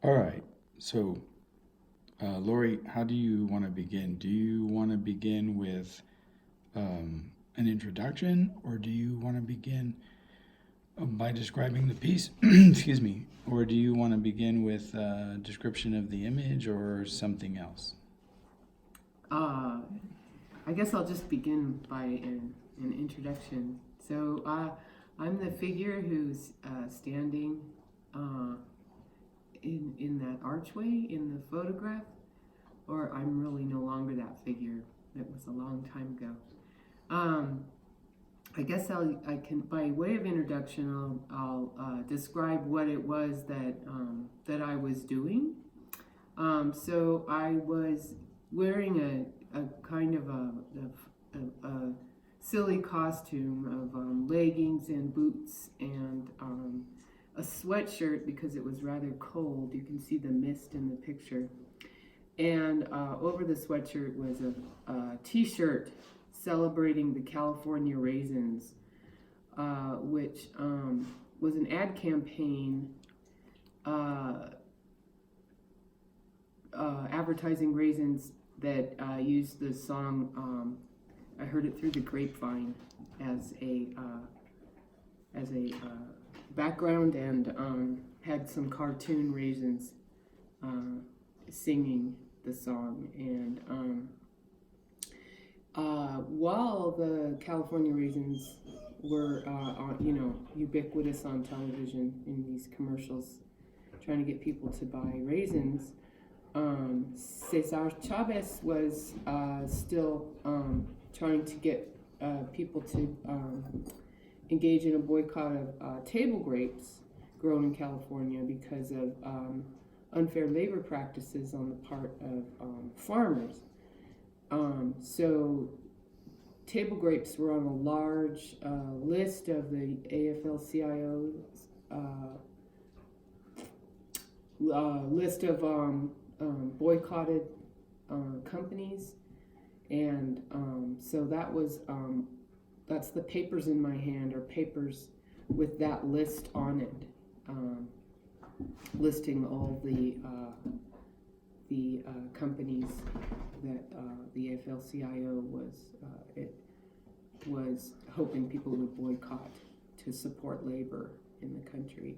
All right. So, Lori, how do you want to begin? Do you want to begin with an introduction, or do you want to begin by describing the piece? Excuse me. Or do you want to begin with a description of the image or something else? Uh, I guess I'll just begin by an introduction. I'm the figure who's standing uh, in that archway in the photograph, or I'm really no longer that figure. It was a long time ago. Um, I guess I can, by way of introduction, I'll describe what it was that I was doing. So I was wearing a kind of a silly costume of leggings and boots and a sweatshirt because it was rather cold. You can see the mist in the picture. And over the sweatshirt was a t-shirt celebrating the California raisins, which was an ad campaign advertising raisins that used the song. I heard it through the grapevine as a background, and had some cartoon raisins singing the song. And while the California raisins were ubiquitous on television in these commercials, trying to get people to buy raisins, Cesar Chavez was still trying to get people to engage in a boycott of table grapes grown in California because of unfair labor practices on the part of farmers. So table grapes were on a large list of the AFL-CIO's list of boycotted companies, and so that's the papers in my hand, or papers with that list on it, listing all the companies that the AFL-CIO was hoping people would boycott to support labor in the country.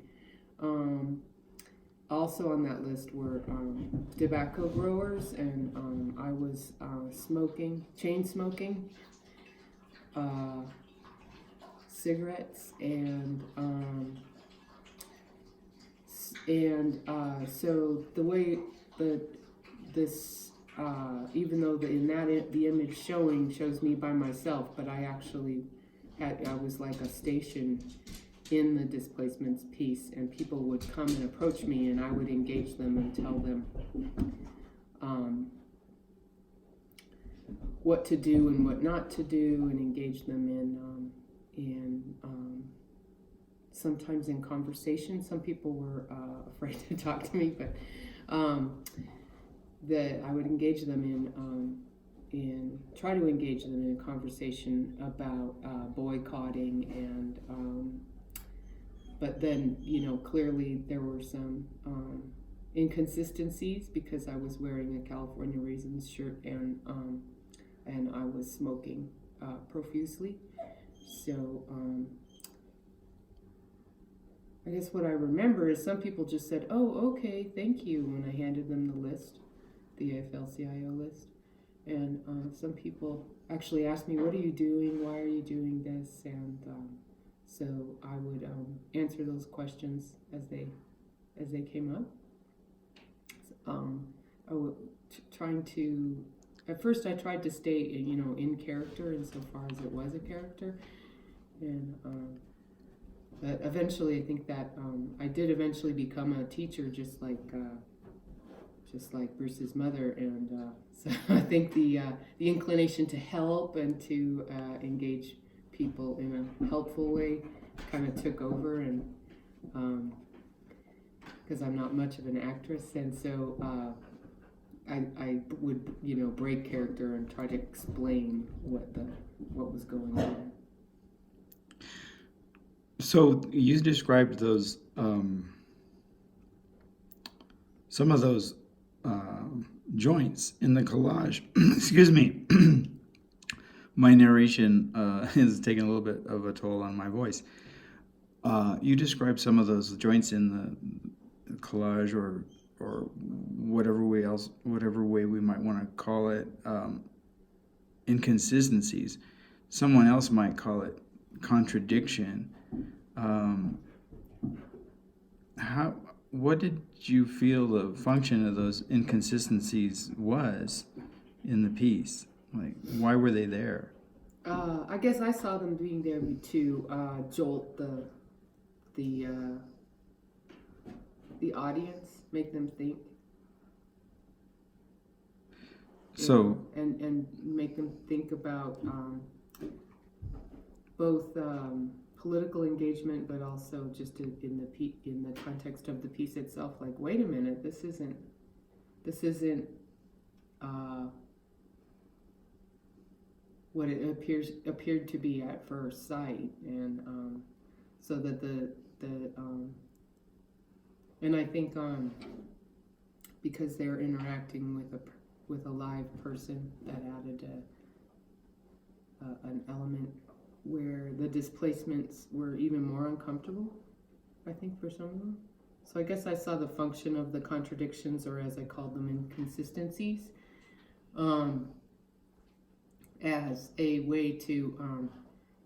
Also on that list were tobacco growers, and I was chain smoking cigarettes, and so the way this even though the image shows me by myself, but I was like a station in the Displacements piece, and people would come and approach me, and I would engage them and tell them what to do and what not to do, and engage them in sometimes in conversation. Some people were afraid to talk to me, but that I would engage them in try to engage them in a conversation about boycotting, and but then, clearly there were some inconsistencies because I was wearing a California Raisins shirt, and I was smoking profusely. So I guess what I remember is some people just said, "Oh, okay, thank you," when I handed them the list, the AFL-CIO list. And some people actually asked me, "What are you doing? Why are you doing this?" And so I would answer those questions as they came up. I was trying to. At first, I tried to stay, in character insofar as it was a character, and but eventually, I think that I did eventually become a teacher, just like Bruce's mother, and so I think the inclination to help and to engage people in a helpful way kind of took over, and because I'm not much of an actress, and so I would break character and try to explain what was going on. So you described those some of those joints in the collage. Excuse me. My narration is taking a little bit of a toll on my voice. You describe some of those joints in the collage, or whatever way we might want to call it, inconsistencies. Someone else might call it contradiction. What did you feel the function of those inconsistencies was in the piece? Like, why were they there? I guess I saw them being there to jolt the audience, make them think. So and make them think about both political engagement, but also just in the context of the piece itself. Like, wait a minute, this isn't what it appeared to be at first sight, and so that and I think because they're interacting with a live person, that added an element where the displacements were even more uncomfortable, I think, for some of them. So I guess I saw the function of the contradictions, or as I called them, inconsistencies, as a way to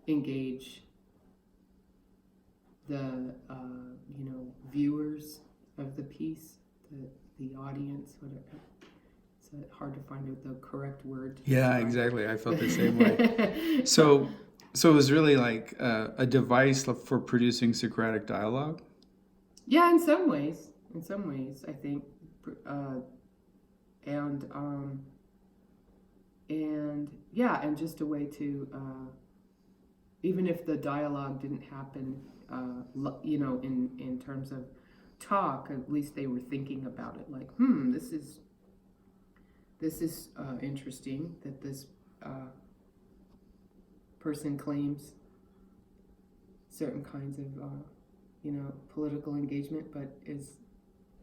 engage the viewers of the piece, the audience, whatever. It's hard to find the correct word. Yeah, exactly. I felt the same way. So it was really like a device for producing Socratic dialogue? Yeah, in some ways, I think. And just a way to, even if the dialogue didn't happen, in terms of talk, at least they were thinking about it, like, this is interesting that this person claims certain kinds of political engagement, but is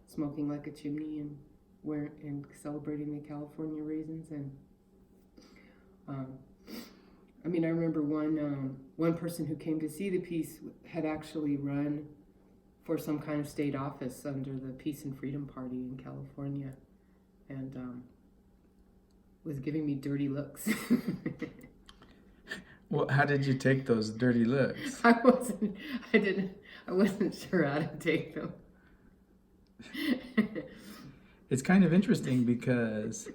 smoking like a chimney and celebrating the California raisins. And I remember one person who came to see the piece had actually run for some kind of state office under the Peace and Freedom Party in California, and was giving me dirty looks. Well, how did you take those dirty looks? I wasn't sure how to take them. It's kind of interesting because,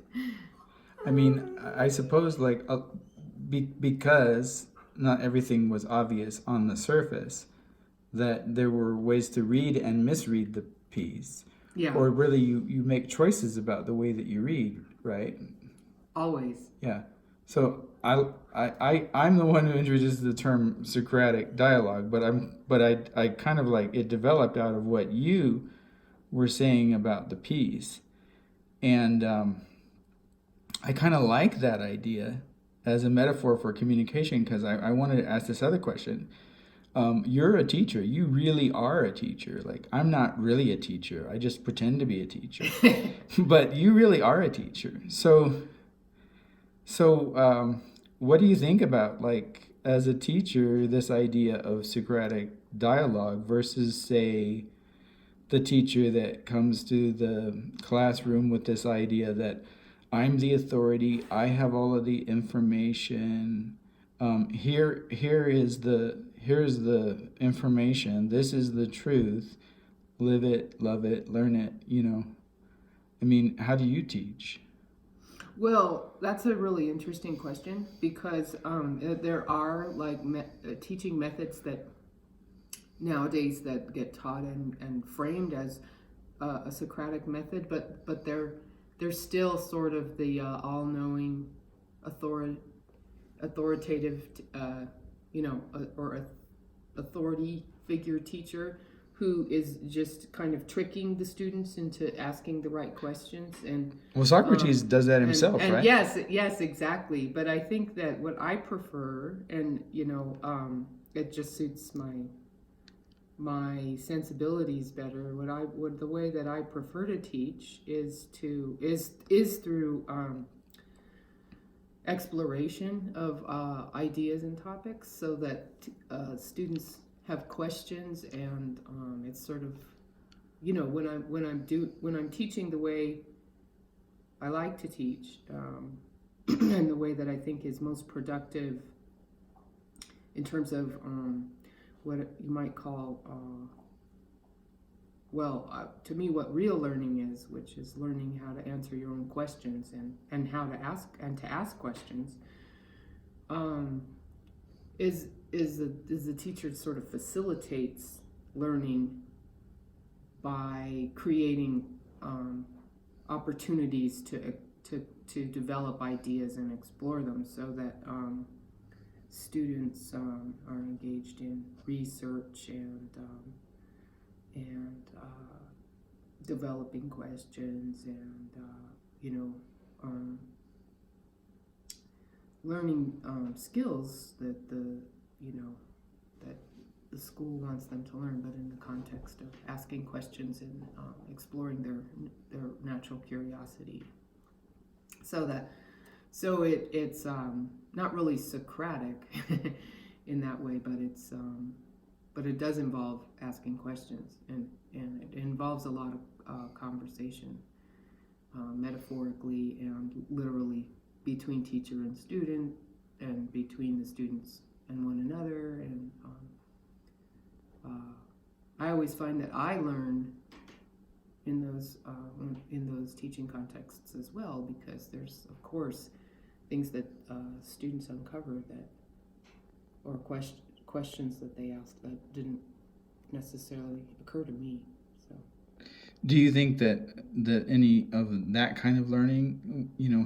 I suppose, like, because not everything was obvious on the surface, that there were ways to read and misread the piece. Yeah. Or really, you make choices about the way that you read, right? Always. Yeah. So I'm the one who introduced the term Socratic dialogue, but I kind of like it developed out of what you were saying about the piece, and I kind of like that idea as a metaphor for communication, because I wanted to ask this other question. You're a teacher. You really are a teacher. Like, I'm not really a teacher. I just pretend to be a teacher. But you really are a teacher. So what do you think about, like, as a teacher, this idea of Socratic dialogue versus, say, the teacher that comes to the classroom with this idea that I'm the authority, I have all of the information, here's the information, this is the truth, live it, love it, learn it, how do you teach? Well, that's a really interesting question, because there are teaching methods that nowadays that get taught and framed as a Socratic method, but they're still sort of the all-knowing, authoritative, or authority figure teacher who is just kind of tricking the students into asking the right questions. And well, Socrates does that himself, right? Yes, exactly. But I think that what I prefer, and it just suits my my sensibilities better, the way that I prefer to teach is through exploration of ideas and topics, so that students have questions, and it's sort of, when I'm teaching the way I like to teach, and the way that I think is most productive in terms of what you might call, to me, what real learning is, which is learning how to answer your own questions, and how to ask questions, is the teacher sort of facilitates learning by creating opportunities to develop ideas and explore them, so that students are engaged in research and developing questions, and learning skills that the school wants them to learn, but in the context of asking questions and exploring their natural curiosity. So it's not really Socratic in that way, but it does involve asking questions, and it involves a lot of conversation, metaphorically and literally, between teacher and student, and between the students and one another. And I always find that I learn in those teaching contexts as well, because there's, of course, things that students uncover or questions that they ask that didn't necessarily occur to me. So, do you think that any of that kind of learning,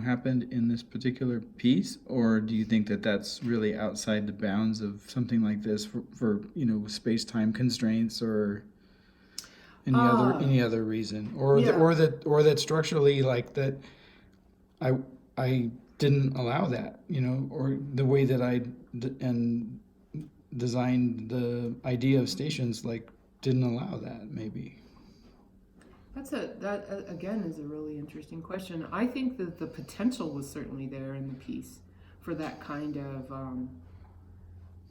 happened in this particular piece, or do you think that that's really outside the bounds of something like this for space-time constraints, or any other reason, or that structurally, like, that I didn't allow that, or the way that I designed the idea of stations, like, didn't allow that, maybe? That again is a really interesting question. I think that the potential was certainly there in the piece for that kind of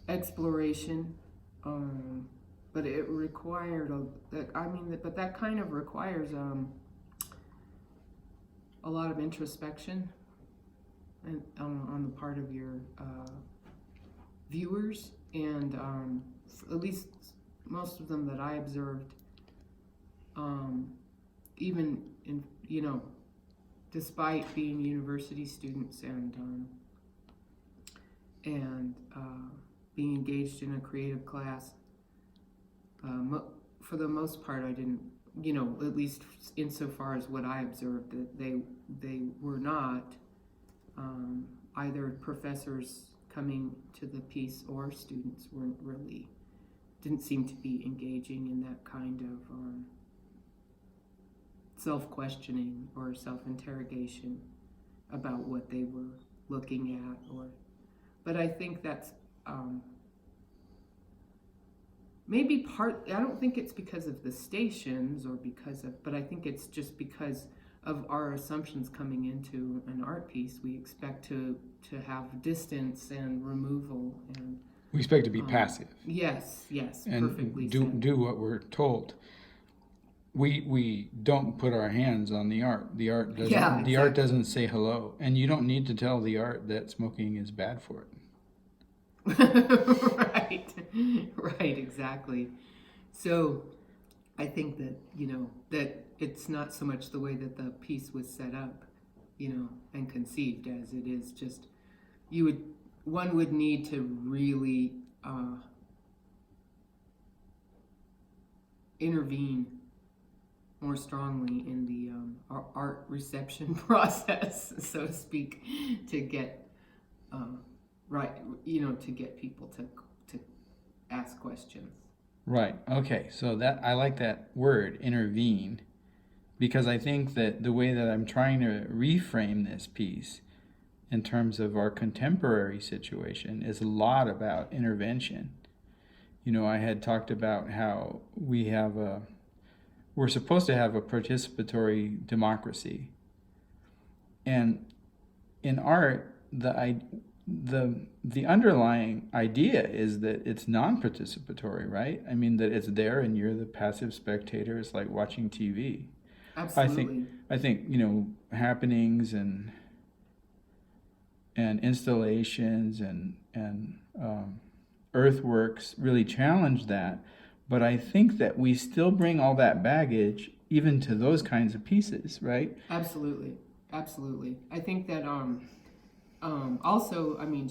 exploration, but it required but that kind of requires a lot of introspection, and on the part of your viewers, and at least most of them that I observed, even in despite being university students and being engaged in a creative class, for the most part, I didn't, at least insofar as what I observed, that they were not either professors coming to the piece or students didn't seem to be engaging in that kind of self-questioning or self-interrogation about what they were looking at, but I think that's maybe part. I don't think it's because of the stations, but I think it's just because of our assumptions coming into an art piece. We expect to have distance and removal, and we expect to be passive. Yes, and perfectly do what we're told. We don't put our hands on the art. The art doesn't. Yeah, exactly. The art doesn't say hello, and you don't need to tell the art that smoking is bad for it. Right, exactly. So I think that that it's not so much the way that the piece was set up, and conceived, as it is just one would need to really intervene more strongly in the art reception process, so to speak, to get to get people to ask questions. Right. Okay. So that, I like that word, intervene, because I think that the way that I'm trying to reframe this piece in terms of our contemporary situation is a lot about intervention. I had talked about how we're supposed to have a participatory democracy. And in art, the underlying idea is that it's non-participatory, right? I mean, that it's there and you're the passive spectator. It's like watching TV. Absolutely. I think happenings and installations and earthworks really challenge that. But I think that we still bring all that baggage even to those kinds of pieces, right? Absolutely. I think that also, I mean,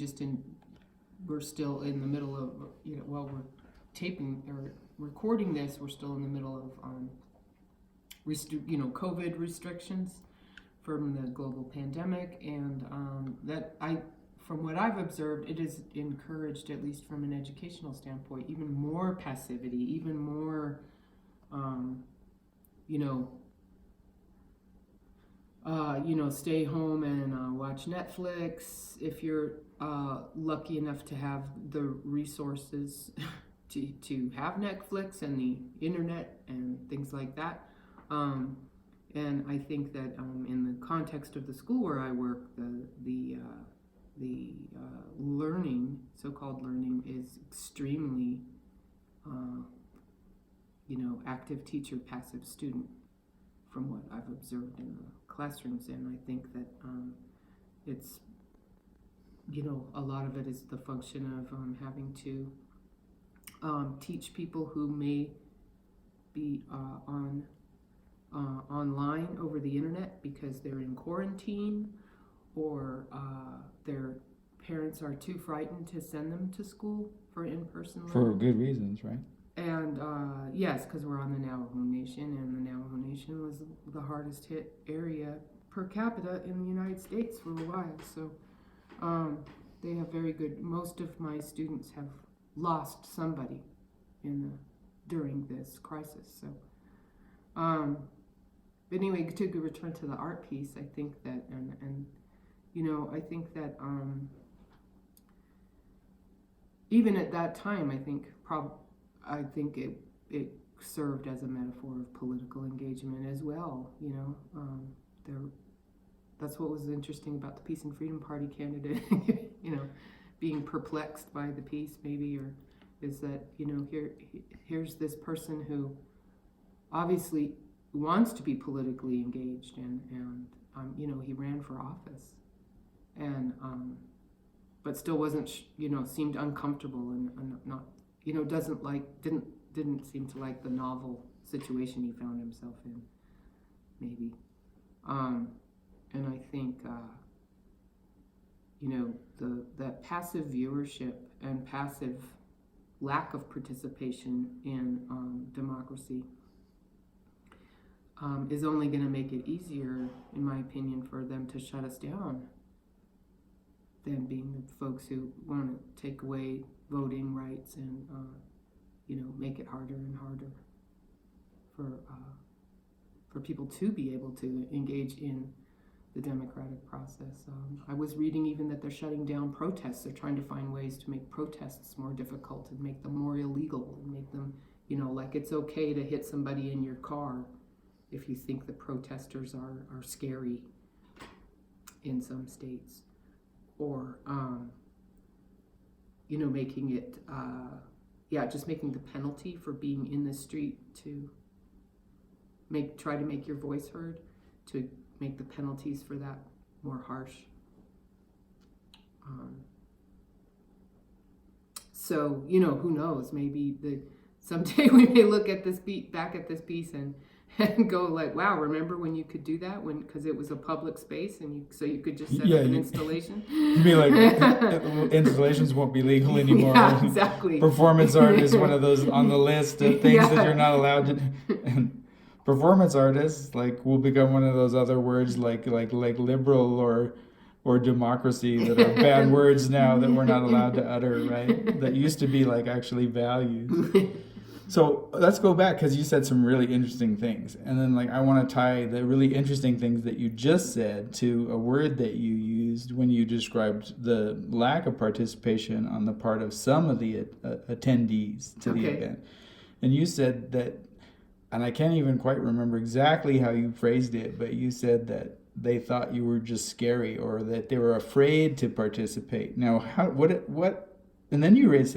we're still in the middle of, while we're taping or recording this, we're still in the middle of COVID restrictions from the global pandemic, and from what I've observed, it is encouraged, at least from an educational standpoint, even more passivity, even more, stay home and watch Netflix if you're lucky enough to have the resources to have Netflix and the internet and things like that. And I think that in the context of the school where I work, the learning, so-called learning, is extremely, active teacher, passive student, from what I've observed in the classrooms. And I think that it's, a lot of it is the function of having to teach people who may be online over the internet because they're in quarantine, or their parents are too frightened to send them to school for in-person learning. For good reasons, right? And yes, because we're on the Navajo Nation, and the Navajo Nation was the hardest hit area per capita in the United States for a while. So they have very good, most of my students have lost somebody during this crisis. So but anyway, to return to the art piece, I think that, I think that even at that time, I think it served as a metaphor of political engagement as well. That's what was interesting about the Peace and Freedom Party candidate, being perplexed by the piece, maybe, or is that, here's this person who obviously wants to be politically engaged, and he ran for office, and but still wasn't, seemed uncomfortable and not, didn't seem to like the novel situation he found himself in, maybe. And I think, that passive viewership and passive lack of participation in democracy is only going to make it easier, in my opinion, for them to shut us down than being the folks who want to take away voting rights and, make it harder and harder for people to be able to engage in the democratic process. I was reading even that they're shutting down protests. They're trying to find ways to make protests more difficult and make them more illegal and make them, like it's okay to hit somebody in your car if you think the protesters are scary in some states. Or, making it, just making the penalty for being in the street to try to make your voice heard, to make the penalties for that more harsh. So, who knows, maybe someday we may look at back at this piece and go like, wow, remember when you could do that because it was a public space and so you could just set up an installation? You'd be like, installations won't be legal anymore. Yeah, exactly. Performance art is one of those on the list of things that you're not allowed to. And performance artists will become one of those other words like liberal or democracy that are bad words now that we're not allowed to utter, right? That used to be actually valued. So let's go back because you said some really interesting things, and then like I want to tie the really interesting things that you just said to a word that you used when you described the lack of participation on the part of some of the attendees to the Okay. event, and you said that, and I can't even quite remember exactly how you phrased it, but you said that they thought you were just scary or that they were afraid to participate. Now, what, and then you raised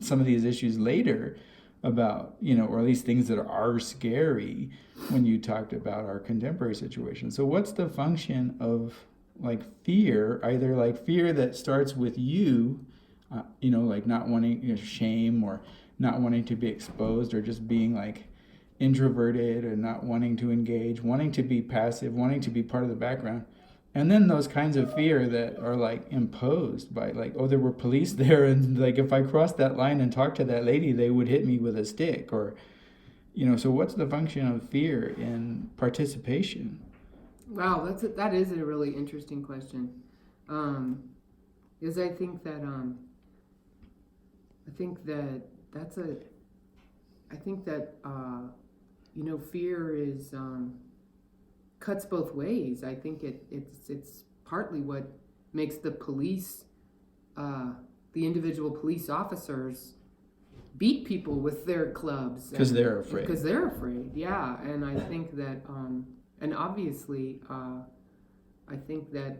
some of these issues later about, or at least things that are scary when you talked about our contemporary situation. So what's the function of like fear, either like fear that starts with you, like not wanting, shame or not wanting to be exposed or just being like introverted or not wanting to engage, wanting to be passive, wanting to be part of the background. And then those kinds of fear that are like imposed by like, oh, there were police there, and like if I crossed that line and talked to that lady, they would hit me with a stick, or so what's the function of fear in participation? Wow, that is a really interesting question. Because I think that that's a I think that fear is cuts both ways. I think it's partly what makes the police, the individual police officers, beat people with their clubs Because they're afraid. Because they're afraid, yeah. And I think that, and obviously, I think that,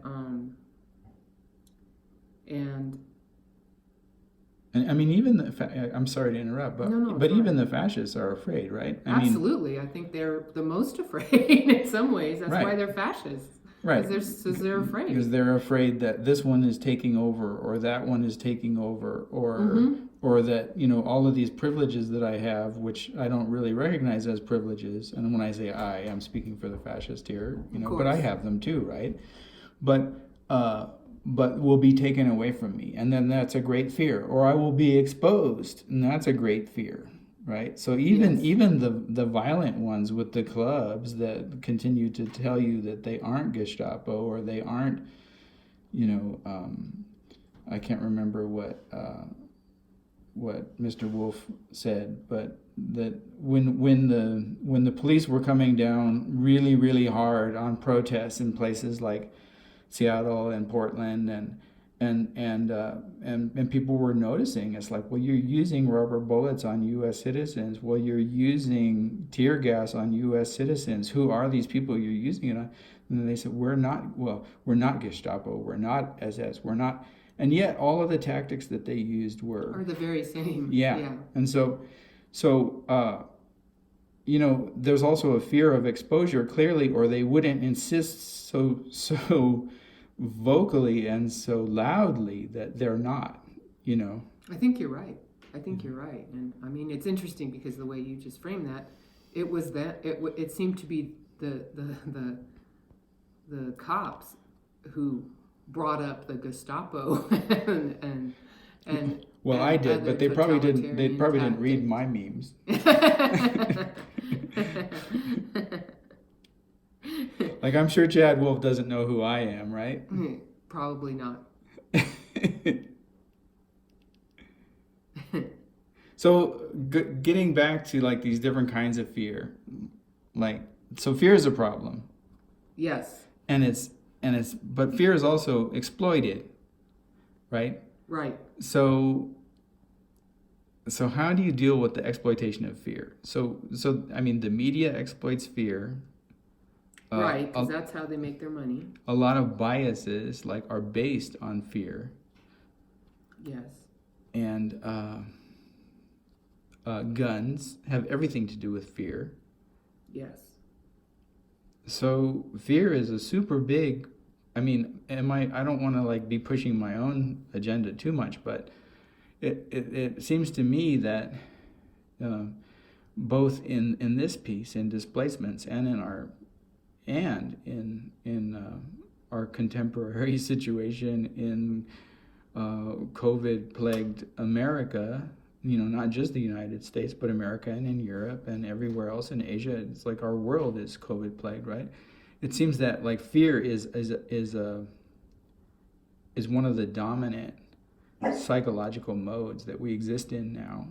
And I mean, even I'm sorry to interrupt, but No, but even the fascists are afraid, right? Absolutely, I think they're the most afraid in some ways. That's Right. why they're fascists. Right. Because they're afraid. Because they're afraid that this one is taking over, or that one is taking over, or that all of these privileges that I have, which I don't really recognize as privileges. And when I say I'm speaking for the fascist here, but I have them too, right? But will be taken away from me, and then that's a great fear. Or I will be exposed, and that's a great fear, right? So even the violent ones with the clubs that continue to tell you that they aren't Gestapo or they aren't, I can't remember what Mr. Wolf said, but that when the police were coming down really, really hard on protests in places like Seattle and Portland and people were noticing, it's like, well, you're using rubber bullets on U.S. citizens. Well, you're using tear gas on U.S. citizens. Who are these people you're using it on? And then they said, we're not Gestapo. We're not SS. We're not. And yet all of the tactics that they used are the very same. Yeah. And so there's also a fear of exposure, clearly, or they wouldn't insist so vocally and so loudly that they're not, I think you're right. And I mean, it's interesting because the way you just framed that, it seemed to be the cops who broued up the Gestapo and well, I did, but they probably didn't read my memes. Like, I'm sure Chad Wolf doesn't know who I am, right? Probably not. So getting back to like these different kinds of fear, like, so fear is a problem. Yes. But fear is also exploited, right? Right. So how do you deal with the exploitation of fear? So I mean, the media exploits fear. Right, because that's how they make their money. A lot of biases are based on fear. Yes. And guns have everything to do with fear. Yes. So fear is a super big. I mean, I don't want to be pushing my own agenda too much, but it seems to me that both in this piece, in Displacements, and in our contemporary situation in COVID-plagued America, not just the United States, but America and in Europe and everywhere else in Asia. It's like our world is COVID-plagued, right? It seems that fear is one of the dominant psychological modes that we exist in now.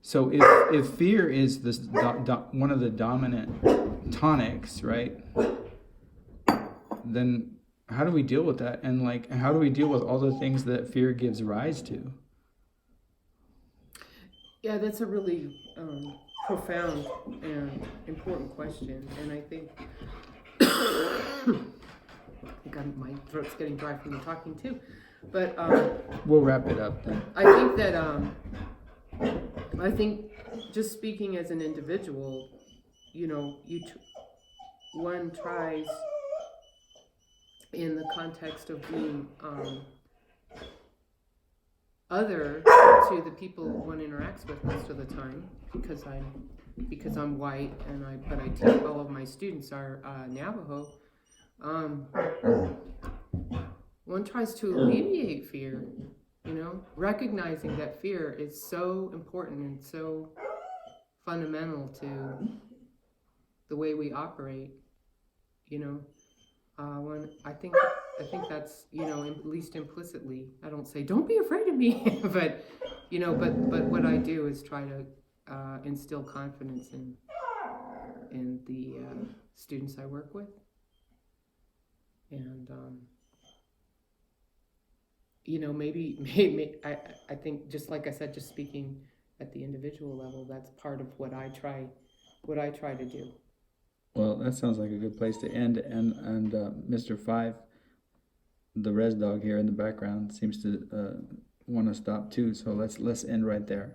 So if fear is this one of the dominant tonics, right? Then how do we deal with that? And like, how do we deal with all the things that fear gives rise to? Yeah, that's a really profound and important question, and I think my throat's getting dry from the talking too. But we'll wrap it up then. I think that I think just speaking as an individual, you know, one tries in the context of being other to the people one interacts with most of the time, because I'm white but I teach all of my students are Navajo. One tries to alleviate fear, you know, recognizing that fear is so important and so fundamental to the way we operate, you know. When I think that's, you know, at least implicitly, I don't say don't be afraid of me, but you know, but what I do is try to instill confidence in the students I work with, and you know, maybe I think, just like I said, just speaking at the individual level, that's part of what I try to do. Well, that sounds like a good place to end. And Mr. Five, the res dog here in the background, seems to want to stop too. So let's end right there.